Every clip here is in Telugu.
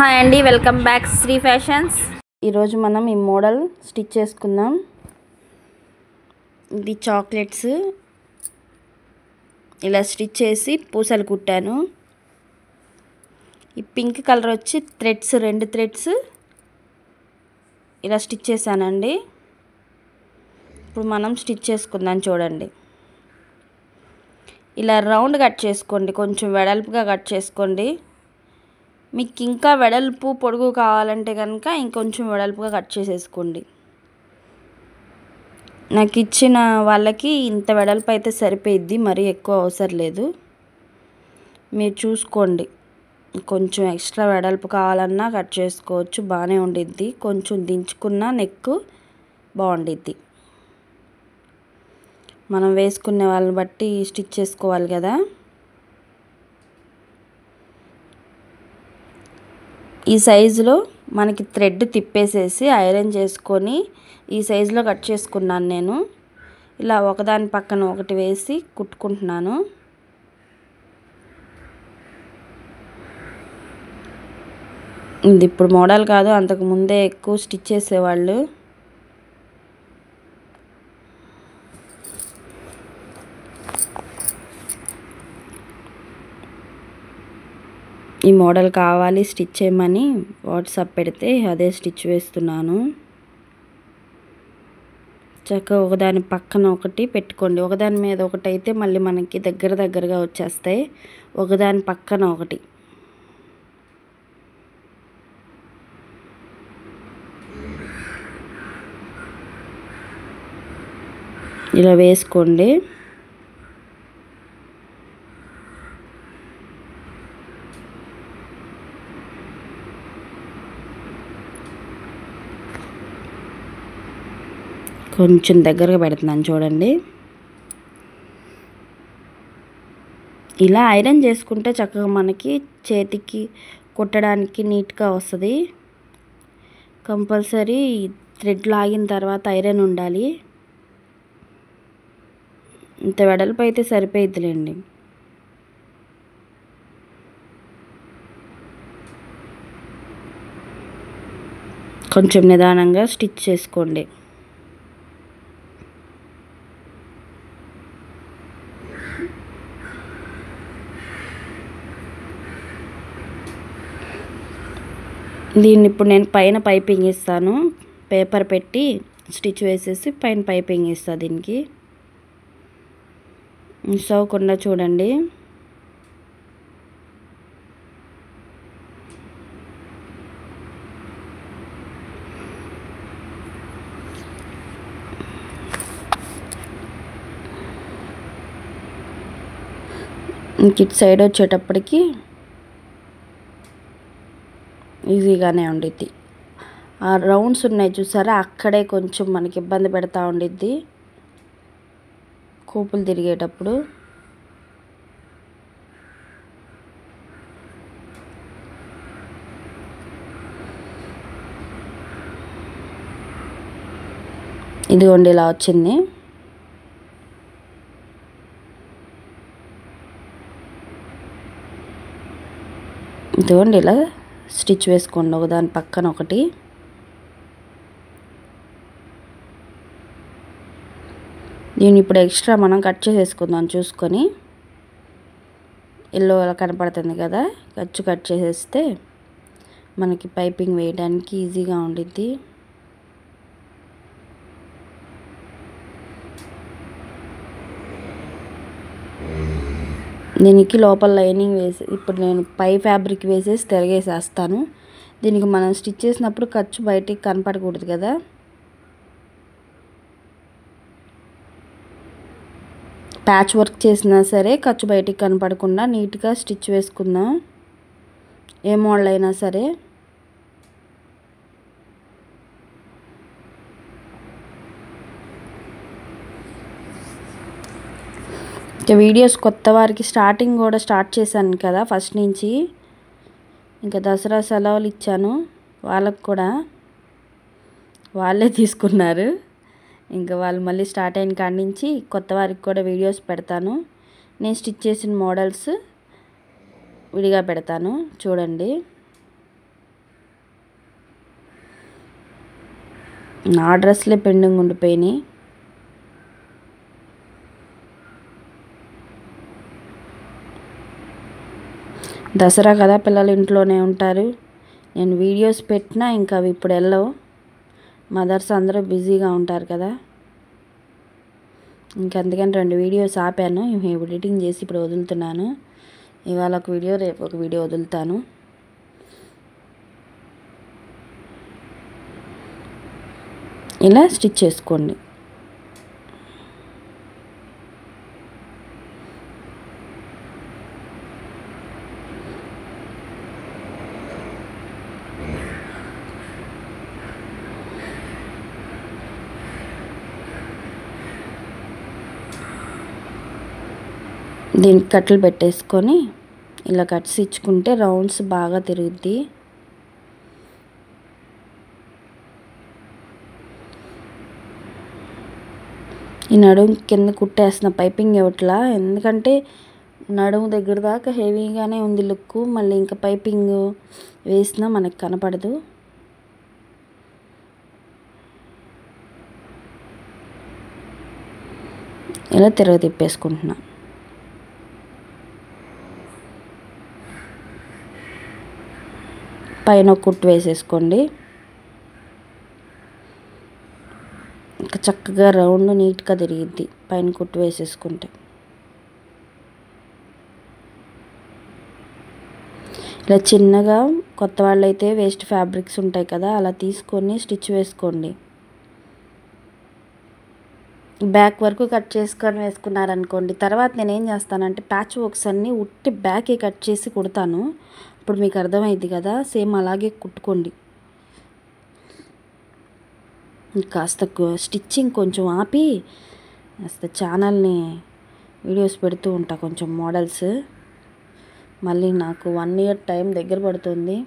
హాయ్ అండి, వెల్కమ్ బ్యాక్ శ్రీ ఫ్యాషన్స్. ఈరోజు మనం ఈ మోడల్ స్టిచ్ చేసుకుందాం. ఇది చాక్లెట్స్ ఇలా స్టిచ్ చేసి పూసలు కుట్టాను. ఈ పింక్ కలర్ వచ్చి థ్రెడ్స్, 2 థ్రెడ్స్ ఇలా స్టిచ్ చేశానండి. ఇప్పుడు మనం స్టిచ్ చేసుకుందాం. చూడండి, ఇలా రౌండ్ కట్ చేసుకోండి, కొంచెం వెడల్పుగా కట్ చేసుకోండి. మీకు ఇంకా వెడల్పు పొడుగు కావాలంటే కనుక ఇంకొంచెం వెడల్పుగా కట్ చేసేసుకోండి. నాకు ఇచ్చిన వాళ్ళకి ఇంత వెడల్పు అయితే సరిపోయిద్ది, మరీ ఎక్కువ అవసరం లేదు. మీరు చూసుకోండి, కొంచెం ఎక్స్ట్రా వెడల్పు కావాలన్నా కట్ చేసుకోవచ్చు, బాగానే ఉండిద్ది. కొంచెం దించుకున్న నెక్ బాగుండిద్ది. మనం వేసుకునే వాళ్ళని బట్టి స్టిచ్ చేసుకోవాలి కదా. ఈ సైజులో మనకి థ్రెడ్ తిప్పేసేసి ఐరన్ చేసుకొని ఈ సైజులో కట్ చేసుకున్నాను నేను. ఇలా ఒకదాని పక్కన ఒకటి వేసి కుట్టుకుంటున్నాను. ఇది ఇప్పుడు మోడల్ కాదు, అంతకు ముందే ఎక్కువ స్టిచ్ చేసేవాళ్ళు. ఈ మోడల్ కావాలి స్టిచ్ చేయమని వాట్సాప్ పెడితే అదే స్టిచ్ వేస్తున్నాను. చక్కగా ఒకదాని పక్కన ఒకటి పెట్టుకోండి. ఒకదాని మీద ఒకటి అయితే మళ్ళీ మనకి దగ్గరగా వచ్చేస్తాయి. ఒకదాని పక్కన ఒకటి ఇలా వేసుకోండి. కొంచెం దగ్గరగా పెడుతున్నాను చూడండి. ఇలా ఐరన్ చేసుకుంటే చక్కగా మనకి చేతికి కుట్టడానికి నీట్గా వస్తుంది. కంపల్సరీ థ్రెడ్ లాగిన తర్వాత ఐరన్ ఉండాలి. ఇంత వెడల్పు అయితే సరిపోయిద్దిలేండి. కొంచెం నిదానంగా స్టిచ్ చేసుకోండి. దీన్ని ఇప్పుడు నేను పైన పైపింగ్ ఇస్తాను. పేపర్ పెట్టి స్టిచ్ వేసేసి పైన పైపింగ్ ఇస్తాను. దీనికి మిస్ అవ్వకుండా చూడండి. ఇంక ఇటు సైడ్ వచ్చేటప్పటికి ఈజీగానే ఉండిద్ది. ఆ రౌండ్స్ ఉన్నాయి చూసారా, అక్కడే కొంచెం మనకి ఇబ్బంది పెడతా ఉండిద్ది కూపులు తిరిగేటప్పుడు. ఇదిగోండి ఇలా వచ్చింది. ఇదిగోండి ఇలా స్టిచ్ వేసుకోండి ఒకదాని పక్కన ఒకటి. దీన్ని ఇప్పుడు ఎక్స్ట్రా మనం కట్ చేసేసుకుందాం చూసుకొని. ఎల్లో అలా కనపడుతుంది కదా, ఖర్చు కట్ చేసేస్తే మనకి పైపింగ్ వేయడానికి ఈజీగా ఉండిద్ది. దీనికి లోపల లైనింగ్ వేసి ఇప్పుడు నేను పై ఫ్యాబ్రిక్ వేసేసి తిరగేసేస్తాను. దీనికి మనం స్టిచ్ చేసినప్పుడు ఖర్చు బయటికి కనపడకూడదు కదా. ప్యాచ్ వర్క్ చేసినా సరే ఖర్చు బయటికి కనపడకుండా నీట్గా స్టిచ్ వేసుకుందాం, ఏ మోడల్ అయినా సరే. ఇంకా వీడియోస్ కొత్త వారికి స్టార్టింగ్ కూడా స్టార్ట్ చేశాను కదా ఫస్ట్ నుంచి. ఇంకా దసరా సెలవులు ఇచ్చాను వాళ్ళకు కూడా, వాళ్ళే తీసుకున్నారు. ఇంకా వాళ్ళు మళ్ళీ స్టార్ట్ అయిన కాడి నుంచి కొత్త వారికి కూడా వీడియోస్ పెడతాను. నేను స్టిచ్ చేసిన మోడల్స్ విడిగా పెడతాను చూడండి. నా డ్రెస్లే పెండింగ్ ఉండిపోయినాయి. దసరా కదా, పిల్లలు ఇంట్లోనే ఉంటారు. నేను వీడియోస్ పెట్టినా ఇంకా అవి ఇప్పుడు వెళ్ళవు. మదర్స్ అందరూ బిజీగా ఉంటారు కదా, అందుకని 2 వీడియోస్ ఆపాను. ఎడిటింగ్ చేసి ఇప్పుడు వదులుతున్నాను. ఇవాళ ఒక వీడియో, రేపు ఒక వీడియో వదులుతాను. ఇలా స్టిచ్ చేసుకోండి. దీనికి కట్లు పెట్టేసుకొని ఇలా కట్స్ ఇచ్చుకుంటే రౌండ్స్ బాగా తిరుగుద్ది. ఈ నడుము కింద కుట్టేసిన పైపింగ్ ఇవ్వట్లా, ఎందుకంటే నడుము దగ్గర దాకా హెవీగానే ఉంది లుక్. మళ్ళీ ఇంకా పైపింగ్ వేసినా మనకు కనపడదు. ఇలా తిరగ తిప్పేసుకుంటున్నా. పైన కుట్టు వేసేసుకోండి. ఇంకా చక్కగా రౌండ్ నీట్గా తిరిగిద్ది పైన కుట్టు వేసేసుకుంటే. ఇలా చిన్నగా కొత్త వాళ్ళైతే వేస్ట్ ఫ్యాబ్రిక్స్ ఉంటాయి కదా, అలా తీసుకొని స్టిచ్ వేసుకోండి. బ్యాక్ వరకు కట్ చేసుకొని వేసుకున్నారనుకోండి, తర్వాత నేను ఏం చేస్తానంటే ప్యాచ్ వర్క్స్ అన్నీ ఉట్టి బ్యాకే కట్ చేసి కుడతాను. ఇప్పుడు మీకు అర్థమైంది కదా, సేమ్ అలాగే కుట్టుకోండి. కాస్త స్టిచ్చింగ్ కొంచెం ఆపి కాస్త ఛానల్ని వీడియోస్ పెడుతూ ఉంటా, కొంచెం మోడల్స్. మళ్ళీ నాకు 1 ఇయర్ టైం దగ్గర పడుతుంది.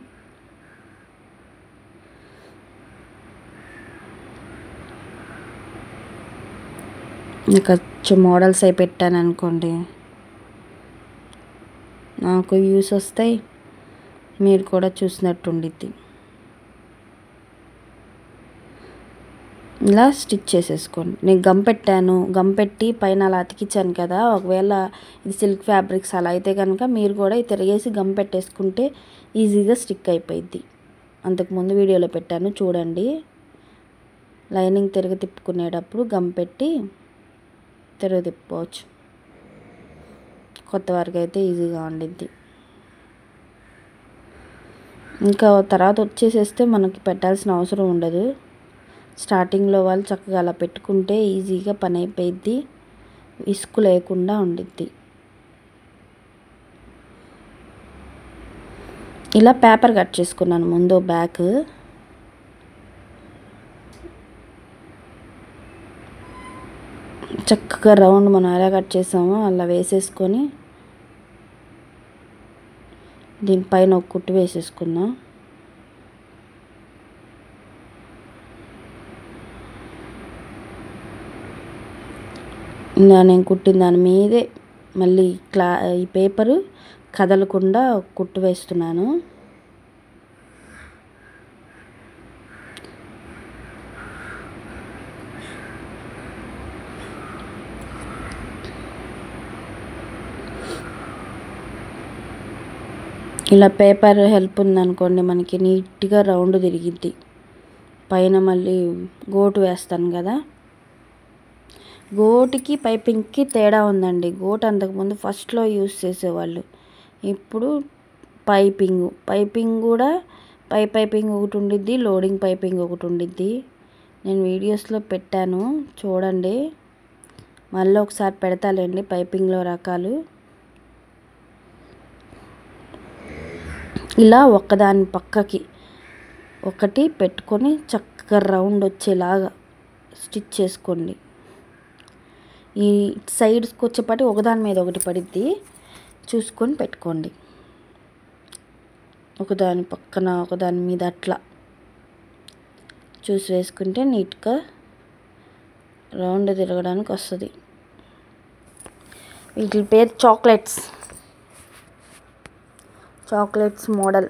కొంచెం మోడల్స్ అయి పెట్టాను అనుకోండి, నాకు వ్యూస్ వస్తాయి, మీరు కూడా చూసినట్టు ఉండిద్ది. ఇలా స్టిచ్ చేసేసుకోండి. నేను గమ్ పెట్టాను, గమ్ పెట్టి పైన అలా అతికించాను కదా, ఒకవేళ ఇది సిల్క్ ఫ్యాబ్రిక్స్ అలా అయితే కనుక మీరు కూడా ఇది తిరిగేసి గమ్ పెట్టేసుకుంటే ఈజీగా స్టిక్ అయిపోయిద్ది. అంతకుముందు వీడియోలో పెట్టాను చూడండి. లైనింగ్ తిరిగి తిప్పుకునేటప్పుడు గమ్ పెట్టి తిరిగి తిప్పుకోవచ్చు. కొత్త వారికి అయితే ఈజీగా ఉండిద్ది. ఇంకా తర్వాత వచ్చేసేస్తే మనకి పెట్టాల్సిన అవసరం ఉండదు. స్టార్టింగ్లో వాళ్ళు చక్కగా అలా పెట్టుకుంటే ఈజీగా పని అయిపోయిద్ది, ఇసుకు లేకుండా ఉండిద్ది. ఇలా పేపర్ కట్ చేసుకున్నాను ముందు బ్యాక్. చక్కగా రౌండ్ మనం ఎలా కట్ చేసామో అలా వేసేసుకొని దీనిపైన ఒక కుట్టు వేసేసుకుందాం. నేను కుట్టిన దాని మీదే మళ్ళీ ఈ పేపరు కదలకుండా కుట్టు వేస్తున్నాను. ఇలా పేపర్ హెల్ప్ ఉందనుకోండి, మనకి నీట్గా రౌండ్ తిరిగిద్ది. పైన మళ్ళీ గోటు వేస్తాను కదా, గోటుకి పైపింగ్కి తేడా ఉందండి. గోటు అంతకుముందు ఫస్ట్లో యూస్ చేసేవాళ్ళు, ఇప్పుడు పైపింగ్ కూడా పైపింగ్ ఒకటి ఉండిద్ది, లోడింగ్ పైపింగ్ ఒకటి ఉండిద్ది. నేను వీడియోస్లో పెట్టాను చూడండి, మళ్ళీ ఒకసారి పెడతాలేండి పైపింగ్లో రకాలు. ఇలా ఒకదాని పక్కకి ఒకటి పెట్టుకొని చక్కగా రౌండ్ వచ్చేలాగా స్టిచ్ చేసుకోండి. ఈ సైడ్స్కి వచ్చేపాటి ఒకదాని మీద ఒకటి పడిద్ది, చూసుకొని పెట్టుకోండి. ఒకదాని పక్కన ఒకదాని మీద అట్లా చూసి వేసుకుంటే నీట్గా రౌండ్ తిరగడానికి వస్తుంది. వీటి పేరు చాక్లెట్స్ మోడల్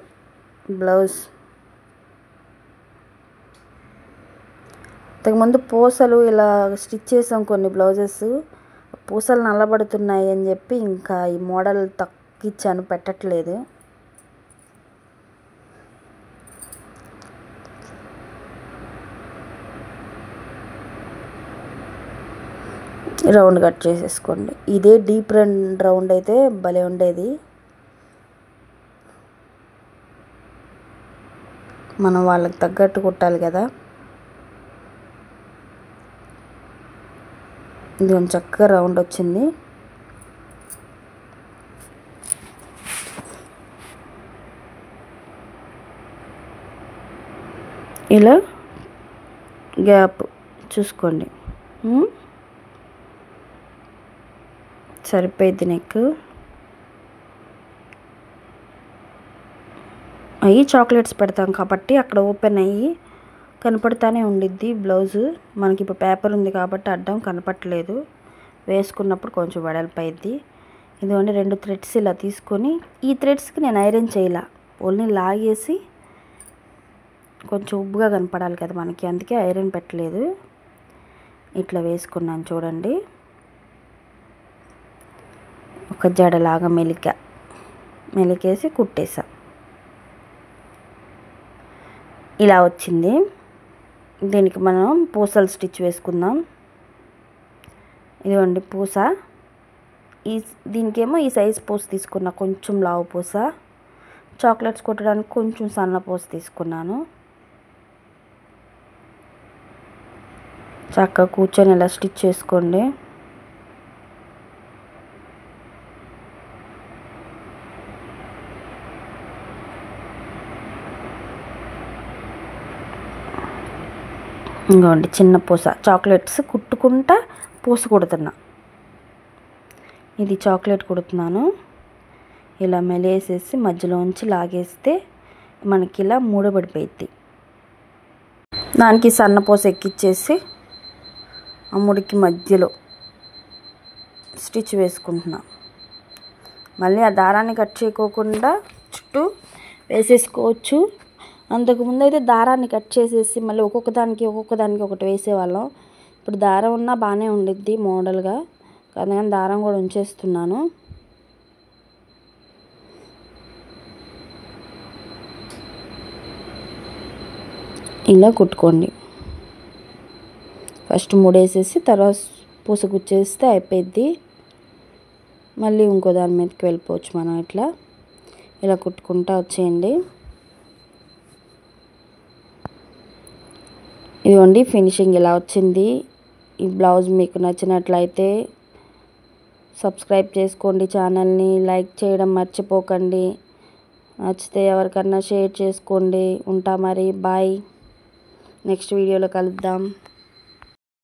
బ్లౌజ్. ఇంతకుముందు పూసలు ఇలా స్టిచ్ చేసాం కొన్ని బ్లౌజెస్, పూసలు నల్లబడుతున్నాయి అని చెప్పి ఇంకా ఈ మోడల్ తగ్గించాను, పెట్టట్లేదు. రౌండ్ కట్ చేసేసుకోండి. ఇదే డీప్ రౌండ్ అయితే భలే ఉండేది. మనం వాళ్ళకి తగ్గట్టు కుట్టాలి కదా. ఇది కొంచెం చక్కగా రౌండ్ వచ్చింది. ఇలా గ్యాప్ చూసుకోండి, సరిపోయింది. నెక్ అవి చాక్లెట్స్ పెడతాం కాబట్టి అక్కడ ఓపెన్ అయ్యి కనపడుతూనే ఉండిద్ది బ్లౌజు. మనకి ఇప్పుడు పేపర్ ఉంది కాబట్టి అడ్డం కనపడలేదు, వేసుకున్నప్పుడు కొంచెం వెడల్పు అయ్యిద్ది. ఇదిగోండి 2 థ్రెడ్స్ ఇలా తీసుకొని, ఈ థ్రెడ్స్కి నేను ఐరన్ చేయాల, ఓన్లీ లాగేసి కొంచెం ఉబ్బుగా కనపడాలి కదా మనకి, అందుకే ఐరన్ పెట్టలేదు. ఇట్లా వేసుకున్నాను చూడండి, ఒక జడలాగా మెలికేసి కుట్టేసా. ఇలా వచ్చింది. దీనికి మనం పూసలు స్టిచ్ వేసుకుందాం. ఇదిగోండి పూస, దీనికేమో ఈ సైజ్ పూస తీసుకున్నా, కొంచెం లావు పూస. చాక్లెట్స్ కుట్టడానికి కొంచెం సన్న పూస తీసుకున్నాను. చక్కగా కూర్చొని ఇలా స్టిచ్ చేసుకోండి. ఇంకోండి చిన్న పూస, చాక్లెట్స్ కుట్టుకుంటా పూస కుడుతున్నా. ఇది చాక్లెట్ కుడుతున్నాను. ఇలా మెలేసేసి మధ్యలోంచి లాగేస్తే మనకి ఇలా మూడబడిపోయిద్ది. దానికి సన్న పూస ఎక్కిచ్చేసి ఆ ముడికి మధ్యలో స్టిచ్ వేసుకుంటున్నా. మళ్ళీ ఆ దారాన్ని కట్ చేయకోకుండా చుట్టూ వేసేసుకోవచ్చు. అంతకుముందు అయితే దారాన్ని కట్ చేసేసి మళ్ళీ ఒక్కొక్క దానికి ఒకటి వేసేవాళ్ళం. ఇప్పుడు దారం ఉన్నా బాగానే ఉండిద్ది మోడల్గా, కానీ దారం కూడా ఉంచేస్తున్నాను. ఇలా కుట్టుకోండి. ఫస్ట్ ముడేసేసి తర్వాత పూస కుచ్చేస్తే అయిపోయిద్ది. మళ్ళీ ఇంకో దాని మీదకి వెళ్ళిపోవచ్చు మనం. ఇలా కుట్టుకుంటా వచ్చేయండి. ఇదిగోండి ఫినిషింగ్ ఇలా వచ్చింది. ఈ బ్లౌజ్ మీకు నచ్చినట్లయితే సబ్స్క్రైబ్ చేసుకోండి ఛానల్ని, లైక్ చేయడం మర్చిపోకండి. నచ్చితే ఎవరికన్నా షేర్ చేసుకోండి. ఉంటా మరి, బాయ్. నెక్స్ట్ వీడియోలో కలుద్దాం.